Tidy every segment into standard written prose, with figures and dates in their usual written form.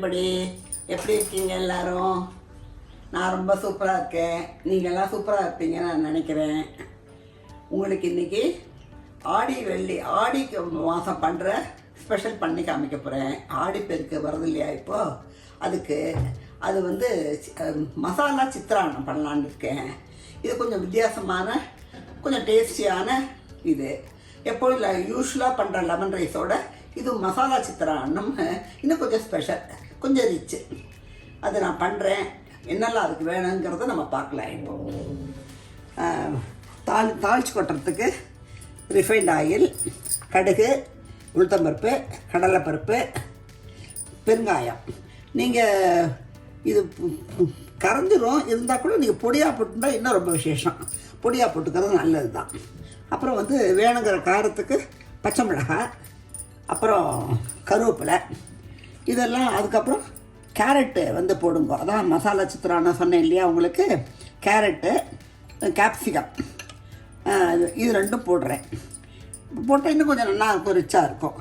Everybody எப்படி இருக்கீங்க எல்லாரும்? நான் ரொம்ப சூப்பராக இருக்கேன். நீங்கள்லாம் சூப்பராக இருப்பீங்கன்னு நான் நினைக்கிறேன். உங்களுக்கு இன்றைக்கி ஆடி மாதம் பண்ணுற ஸ்பெஷல் பண்ணி காமிக்க போகிறேன். ஆடிப்பெருக்கு வருது இல்லையா இப்போது, அதுக்கு அது வந்து மசாலா சித்திரான்னம் பண்ணலான்னு இருக்கேன். இது கொஞ்சம் வித்தியாசமான கொஞ்சம் டேஸ்டியான இது. எப்போதும் யூஸ்வலாக பண்ணுற லெமன் ரைஸோட இது மசாலா சித்திரான்னம் இன்னும் கொஞ்சம் ஸ்பெஷல், கொஞ்சம் ரிச்சு. அது நான் பண்ணுறேன். என்னெல்லாம் அதுக்கு வேணுங்கிறத நம்ம பார்க்கலாம். இப்போ தாளிச்சு கொட்டுறதுக்கு ரிஃபைண்ட் ஆயில், கடுகு, உளுத்தம்பருப்பு, கடலைப்பருப்பு, பெருங்காயம். நீங்கள் இது கரைஞ்சிரும், இருந்தால் கூட நீங்கள் பொடியாக போட்டுட்டா இன்னும் ரொம்ப விசேஷம். பொடியாக போட்டுக்கிறது நல்லது தான். அப்புறம் வந்து வேணுங்கிற காரத்துக்கு பச்சை மிளகாய், அப்புறம் கருவேப்பிலை, இதெல்லாம். அதுக்கப்புறம் கேரட்டு வந்து போடுங்க. அதான் மசாலா சித்திரான்னம் சொன்னேன் இல்லையா உங்களுக்கு. கேரட்டு, கேப்சிகம், இது ரெண்டும் போடுறேன். போட்டால் இன்னும் கொஞ்சம் நல்லா இருக்கும், ரிச்சாக இருக்கும்.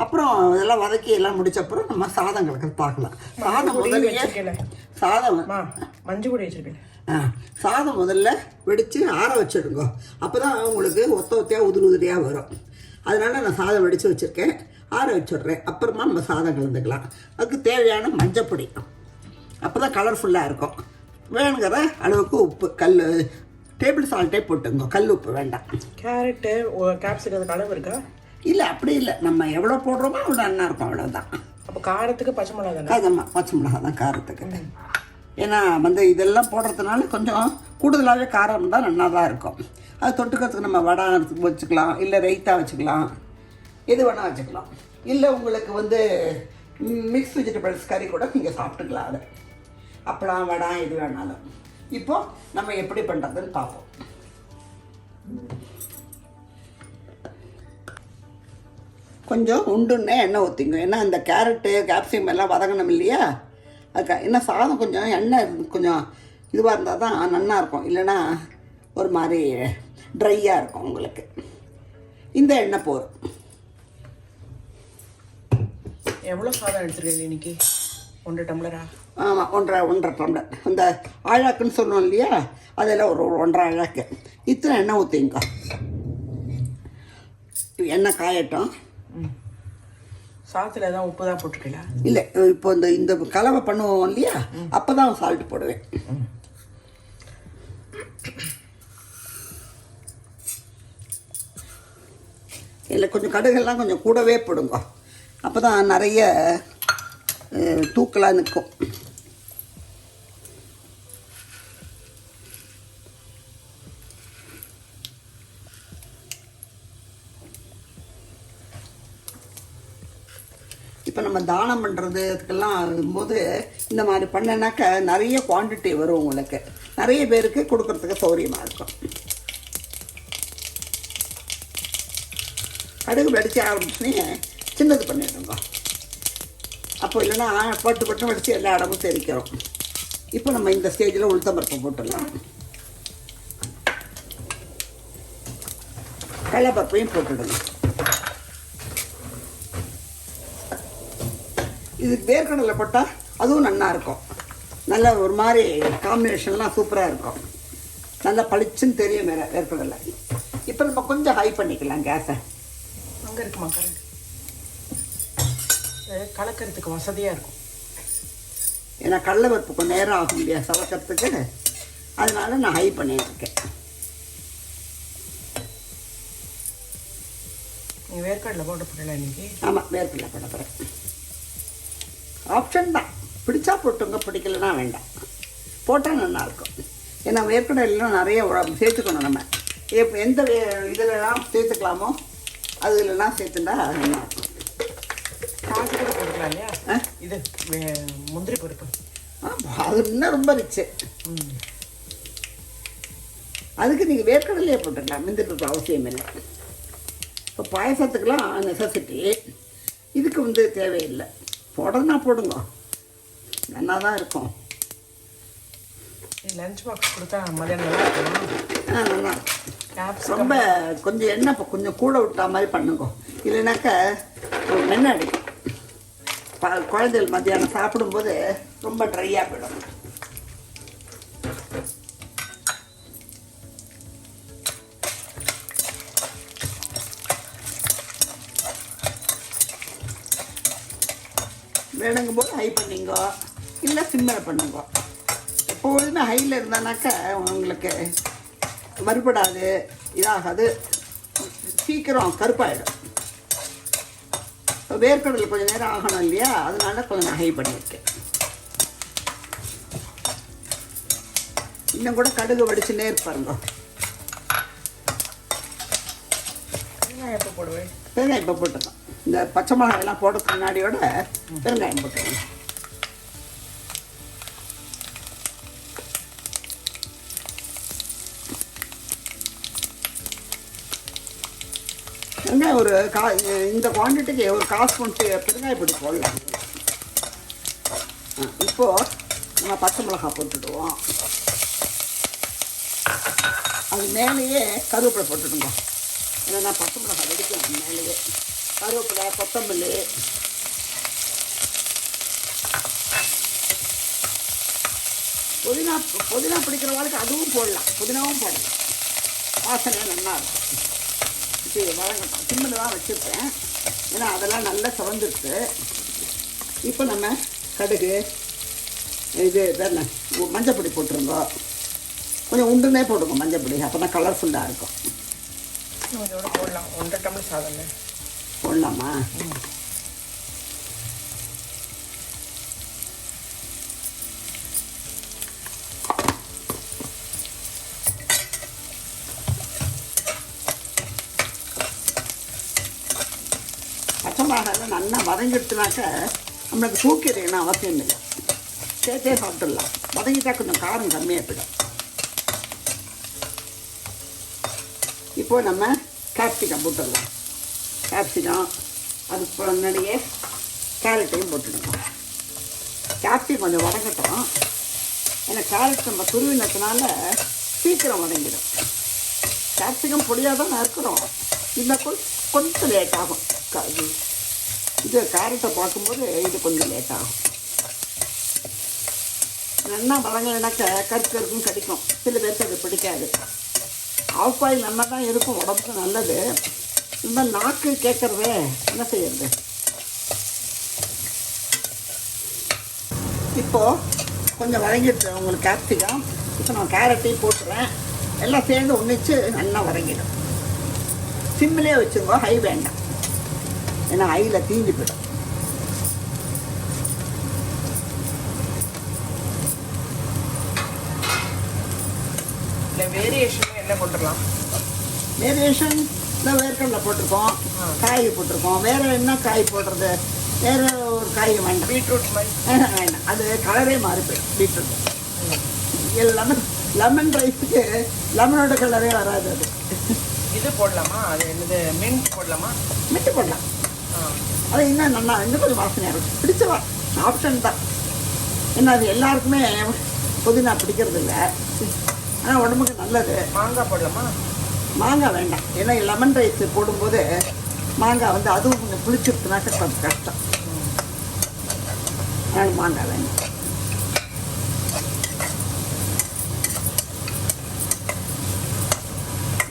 அப்புறம் இதெல்லாம் வதக்கி எல்லாம் முடிச்சப்பறம் நம்ம சாதம் கலக்கிறது பார்க்கலாம். சாதம் முதல்ல மஞ்சள் பொடி வச்சுருக்கேன். சாதம் முதல்ல வெடித்து ஆற வச்சுடுங்க. அப்போ தான் உங்களுக்கு ஒத்தையாக உதிரியாக வரும். அதனால் நான் சாதம் வெடித்து வச்சுருக்கேன், ஆற வச்சுட்றேன். அப்புறமா நம்ம சாதம் கலந்துக்கலாம். அதுக்கு தேவையான மஞ்சப்பொடி, அப்போ தான் கலர்ஃபுல்லாக இருக்கும். வேணுங்கிற அளவுக்கு உப்பு, டேபிள் சால்ட்டே போட்டுங்க, கல் உப்பு வேண்டாம். கேரட்டு, கேப்சிகம் அளவு இருக்கா? இல்லை, அப்படி இல்லை. நம்ம எவ்வளோ போடுறோமோ அவ்வளோ நல்லா இருக்கும், அவ்வளோதான். அப்போ காரத்துக்கு பச்சை மிளகா தானே? ஆமாம், பச்சை மிளகா தான் காரத்துக்கு. ஏன்னா வந்து இதெல்லாம் போடுறதுனால கொஞ்சம் கூடுதலாகவே காரம் தான் நல்லா தான் இருக்கும். அது தொட்டுக்கிறதுக்கு நம்ம வடை வச்சுக்கலாம், இல்லை ரைத்தா வச்சுக்கலாம், எது வேணால் வச்சுக்கலாம். இல்லை உங்களுக்கு வந்து மிக்ஸ் வெஜிடபிள்ஸ் கறி கூட நீங்கள் சாப்பிட்டுக்கலாம். அதை அப்பளம், வடை எது வேணாலும். இப்போது நம்ம எப்படி பண்ணுறதுன்னு பார்ப்போம். கொஞ்சம் உண்டுன்னே எண்ணெய் ஊற்றிங்க. ஏன்னா இந்த கேரட்டு, கேப்சிகம் எல்லாம் வதங்கணும் இல்லையா, அதுக்கா. ஏன்னா சாதம் கொஞ்சம் எண்ணெய் கொஞ்சம் இதுவாக இருந்தால் தான் நல்லா இருக்கும், இல்லைன்னா ஒரு மாதிரி ட்ரையாக இருக்கும் உங்களுக்கு. இந்த எண்ணெய் போதும். எவ்வளோ சாதம் எடுத்துருக்கீங்க இன்னைக்கு? 1 டம்ளரா? ஆமாம், 1.5 டம்ளர். இந்த ஆழாக்குன்னு சொன்னோம் இல்லையா, அதெல்லாம் ஒரு 1.5 ஆழாக்கு. இத்தனை எண்ணெய் ஊற்றிங்க. எண்ணெய் காயட்டும். சாதத்தில் எதாவது உப்பு தான் போட்டிருக்கீங்களா? இல்லை, இப்போ இந்த கலவை பண்ணுவோம் இல்லையா, அப்போ தான் சால்ட் போடுவேன். இல்லை, கொஞ்சம் கடுகெல்லாம் கொஞ்சம் கூடவே போடுங்க. அப்போ தான் நிறைய தூக்கலாக நிற்கும். இப்போ நம்ம தானம் பண்ணுறதுக்கெல்லாம் போது இந்த மாதிரி பண்ணனாக்கா நிறைய குவான்டிட்டி வரும் உங்களுக்கு. நிறைய பேருக்கு கொடுக்கறதுக்கு சௌரியமாக இருக்கும். கடுகு வெடிச்சு ஆரம்பிச்சுனே சின்னது பண்ணிடுங்க. அப்போ இல்லைன்னா பட்டு வெடிச்சு எல்லா இடமும் தெரிக்கிறோம். இப்போ நம்ம இந்த ஸ்டேஜில் உளுத்தம்பருப்பு போட்டுடலாம். கடலைப்பருப்பையும் போட்டுடுங்க. இதுக்கு வேர்க்கடலை போட்டால் அதுவும் நல்லா இருக்கும். நல்ல ஒரு மாதிரி காம்பினேஷன்லாம் சூப்பராக இருக்கும். நல்லா பளிச்சுன்னு தெரியும் வேர்க்கடலை. இப்போ நம்ம கொஞ்சம் ஹை பண்ணிக்கலாம் கேஸை. அங்கே இருக்குமா கரண்ட்? கலக்கிறதுக்கு வசதியாக இருக்கும். ஏன்னா கடலைப்பருப்பு கொஞ்சம் நேரம் ஆகும் இல்லையா சவக்கிறதுக்கு, அதனால நான் ஹை பண்ணியிருக்கேன். நீங்கள் வேர்க்கடலை போட போடல இன்னைக்கு? ஆமாம், வேர்க்கடலை போட போகிறேன். ஆப்ஷன் தான், பிடிச்சா போட்டுங்க, பிடிக்கலன்னா வேண்டாம். போட்டால் நல்லாயிருக்கும். ஏன்னா வேர்க்கடலாம் நிறைய சேர்த்துக்கணும். நம்ம எந்த இதிலலாம் சேர்த்துக்கலாமோ அதுலலாம் சேர்த்துட்டா நல்லாயிருக்கும். காசு கூட போட்டுக்கலாம் இல்லையா? இது முந்திரி பருப்பு, அது இன்னும் ரொம்ப ரிச்சு. அதுக்கு நீங்கள் வேர்க்கடலையே போட்டுக்கலாம், முந்திரி பருப்பு அவசியம் இல்லை. இப்போ பாயசத்துக்கெலாம் நெசசிட்டி, இதுக்கு வந்து தேவையில்லை. போடுறதுனா போடுங்க, நல்லா தான் இருக்கும். லஞ்ச் பாக்ஸ் கொடுத்தா மதியானம் நல்லா இருக்கும். நல்லா ரொம்ப கொஞ்சம் எண்ணெய் கொஞ்சம் கூட விட்டா மாதிரி பண்ணுங்க, இல்லைனாக்கா மென்ன அடிக்கும். குழந்தைகள் மத்தியானம் சாப்பிடும்போது ரொம்ப ட்ரையாக போயிடும். வேணுங்கும் போது ஹை பண்ணிங்கோ, இல்லை சிம்மில் பண்ணுங்கோ. எப்பொழுதுமே ஹையில் இருந்தானாக்கா உங்களுக்கு வறுபடாது, இதாகாது, சீக்கிரம் கருப்பாயிடும். இப்போ வேர்க்கடலை கொஞ்சம் நேரம் ஆகணும் இல்லையா, அதனால கொஞ்சம் நான் ஹை பண்ணியிருக்கேன். இன்னும் கூட கடுகு வடிச்சுன்னே இருப்பாருங்க. வெங்காயம் எப்போ போடுவேன்? பெருங்காயம் இப்போ போட்டுக்கலாம். இந்த பச்சை மிளகாயெல்லாம் போடுறதுக்கு முன்னாடியோட பெருங்காயம் போட்டுக்கலாம். வெங்காயம் ஒரு இந்த குவான்டிட்டிக்கு ஒரு காசு கொண்டு பெருங்காயம் பொடி போடலாம். இப்போது நம்ம பச்சை மிளகாய் போட்டுடுவோம். அது மேலேயே கருவேப்பிலை போட்டுடுங்க. ஏன்னா பச்சை மிளகாய் வெடிக்கும் மேலேயே. கருவேப்பிலை, கொத்தமல்லி, புதினா பிடிக்கிறவங்களுக்கு அதுவும் போடலாம், புதினாவும் போடலாம். வாசனை நல்லா இருக்கும். இது வழங்கட்டும். சிம்மில் தான் வச்சுருப்பேன், ஏன்னா அதெல்லாம் நல்லா சவந்துடுது. இப்போ நம்ம கடுகு, இது தானே மஞ்சப்பொடி போட்டுருங்க. கொஞ்சம் உண்டுனே போட்டுங்க மஞ்சப்பொடி, அப்போ தான் கலர்ஃபுல்லாக இருக்கும். இதோட போடலாம். 1.5 டம்ளர் சாதம் போடலாமா? பச்சை மிளகாய் நல்லா வதங்கிடுச்சுனாக்க நம்மளுக்கு தூக்கிடுறேன்னு அவசியம் இல்லை, சேர்த்தே சாப்பிட்டுடலாம். வதங்கிட்டா கொஞ்சம் காரம் கம்மியாக போயிடும். இப்போது நம்ம கேப்சிகம் போட்டுடலாம். கேப்சிகம், அதுக்கு முன்னாடியே கேரட்டையும் போட்டுடணும். கேப்சிகம் கொஞ்சம் வதங்கட்டும், ஏன்னா கேரட் நம்ம துருவினதுனால சீக்கிரம் வதங்கிடும். கேப்சிகம் பொடியாக தான் இருக்கிறோம், இந்த கொஞ்சம் லேட் ஆகும். இது கேரட்டை பார்க்கும்போது இது கொஞ்சம் லேட் ஆகும். நல்லா வதங்கலைனாக்க கருக்கும் கடிக்கும், சில பேருக்கு அது பிடிக்காது. ஆஃப் பாயில் நல்லா தான் இருக்கும், உடம்புக்கு நல்லது. இந்த நாக்கு கேட்குறதே என்ன செய்யறது. இப்போது கொஞ்சம் வதங்கிடுச்சு உங்களுக்கு கேப்சிகம். இப்போ நான் கேரட்டையும் போட்டுறேன். எல்லாம் சேர்ந்து ஒன்றிச்சு நல்லா வதங்கிடும். சிம்மிலே வச்சுருங்க, ஹை வேண்டாம், ஏன்னா ஹையில் தீஞ்சு போயிடும். வேரியேஷன் என்ன போட்டுடலாம்? வேரியேஷன் இந்த வேர்க்கடலை போட்டிருக்கோம், காய் போட்டிருக்கோம். வேறு என்ன காய் போடுறது? வேறு ஒரு காய் வேண்டாம். பீட்ரூட் மாதிரி வேண்டாம், அது கலரே மாறி போயிடும். பீட்ரூட் லெமன் ரைஸுக்கு லெமனோட கலரே வராது. அது இது போடலாமா? அது என்னது, மின்ட் போடலாமா? மின்ட்டு போடலாம். அது இன்னும் நல்லா, இன்னும் கொஞ்சம் வாசனையாக இருக்கும். பிடிச்சவா ஆப்ஷன் தான். ஏன்னா அது எல்லாருக்குமே புதினா பிடிக்கிறது இல்லை, ஆனால் உடம்புக்கு நல்லது. மாங்காய் போடலாமா? மாங்காய் வேண்டாம், ஏன்னா லெமன் ரைஸ் போடும்போது மாங்காய் வந்து அதுவும் கொஞ்சம் புளிச்சிருக்குனாக்க கொஞ்சம் கஷ்டம். அதனால் மாங்காய் வேண்டாம்.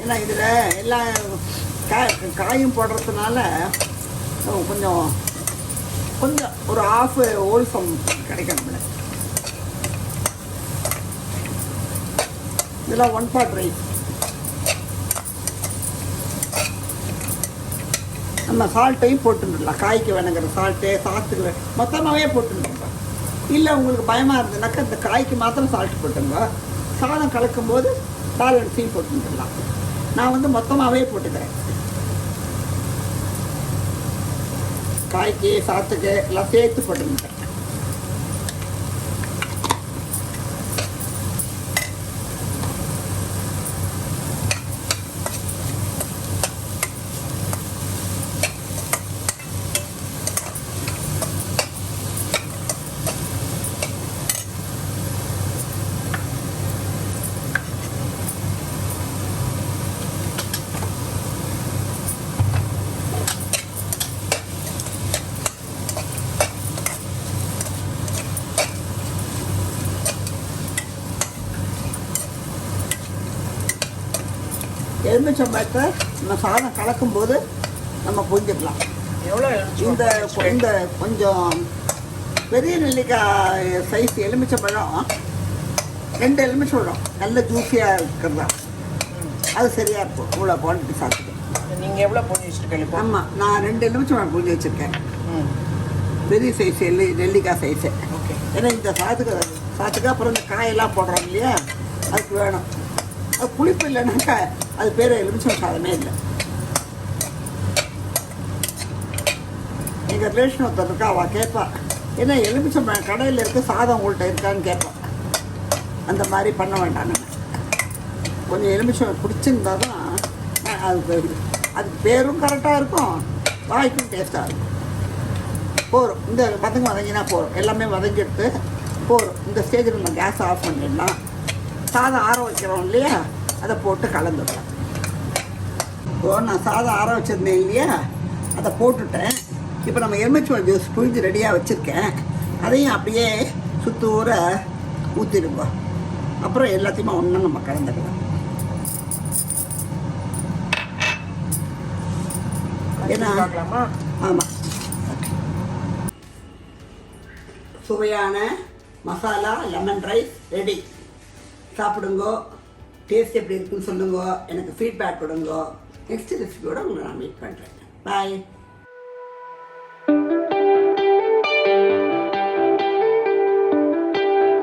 ஏன்னா இதில் எல்லா காயும் போடுறதுனால கொஞ்சம் கொஞ்சம் ஒரு ஆஃப் ஹோல்சம் கிடைக்கணும். இதெல்லாம் 1 part ரைஸ். நம்ம சால்ட்டையும் போட்டுடலாம். காய்க்கு வேணுங்கிற சால்ட்டு, சாத்துக்கு மொத்தமாகவே போட்டுருங்க. இல்லை உங்களுக்கு பயமாக இருந்ததுனாக்கா இந்த காய்க்கு மாத்திரம் சால்ட் போட்டுங்க. சாதம் கலக்கும்போது பேலன்ஸையும் போட்டுடலாம். நான் வந்து மொத்தமாகவே போட்டுக்கிறேன். காய்க்கு சாத்துக்கு எல்லாம் சேர்த்து போட்டுருக்கேன். எலுமிச்சம்பழத்தை நம்ம சாதம் கலக்கும்போது நம்ம புரிஞ்சுக்கலாம். எவ்வளோ இந்த இந்த கொஞ்சம் பெரிய நெல்லிக்காய் சைஸ் எலுமிச்சம்பழம் 2 எலுமிச்சம்பழம் நல்ல ஜூஸியாக இருக்கிறதா அது சரியாக இருக்கும். இவ்வளோ குவான்டிட்டி சாப்பிட்டு. நீங்கள் எவ்வளோ பொண்ணு வச்சுருக்கீங்க? ஆமாம், நான் 2 எலுமிச்சம்பழம் புரிஞ்சு வச்சுருக்கேன். பெரிய சைஸ் நெல்லிக்காய் சைஸு. ஓகே. ஏன்னா இந்த சாத்துக்கு அப்புறம் இந்த காயெல்லாம் போடுறோம் இல்லையா, அதுக்கு வேணும். அது புளிப்பு இல்லைனாக்கா அது பேர் எலுமிச்சம் சாதமே இல்லை. எங்கள் ரிலேஷன் ஒருத்தர் இருக்கா, அவள் கேட்பா, ஏன்னா எலுமிச்சம் கடையில் இருக்க சாதம் உங்கள்கிட்ட இருக்கான்னு கேட்பான். அந்த மாதிரி பண்ண வேண்டாம். நம்ம கொஞ்சம் எலுமிச்சம் பிடிச்சிருந்தா தான் அதுக்கு பேரும் கரெக்டாக இருக்கும், வாய்க்கும் டேஸ்ட்டாக இருக்கும். போகிறோம் இந்த வதங்கினா போகிறோம், எல்லாமே வதங்கிட்டு போகிறோம். இந்த ஸ்டேஜில் நம்ம கேஸ் ஆஃப் பண்ணிடலாம். சாதம் ஆற வைக்கிறோம் இல்லையா, அதை போட்டு கலந்துடலாம். இப்போது நான் சாதம் ஆற வச்சுருந்தேன் இல்லையா, அதை போட்டுட்டேன். இப்போ நம்ம எலுமிச்சம்பழம் ஜூஸ் புழிஞ்சு ரெடியாக வச்சுருக்கேன். அதையும் அப்படியே சுத்தூர ஊற்றிடுங்க. அப்புறம் எல்லாத்தையுமே ஒன்றா நம்ம கலந்துக்கலாம். ஏன்னா ஆமாம், சுவையான மசாலா லெமன் ரைஸ் ரெடி. சாப்பிடுங்கோ. டேஸ்ட் எப்படி இருக்குன்னு சொல்லுங்க, எனக்கு ஃபீட்பேக் கொடுங்க. நெக்ஸ்ட் ரெசிபியோட உங்களை நான் மீட் பண்ணுறேன். பாய்.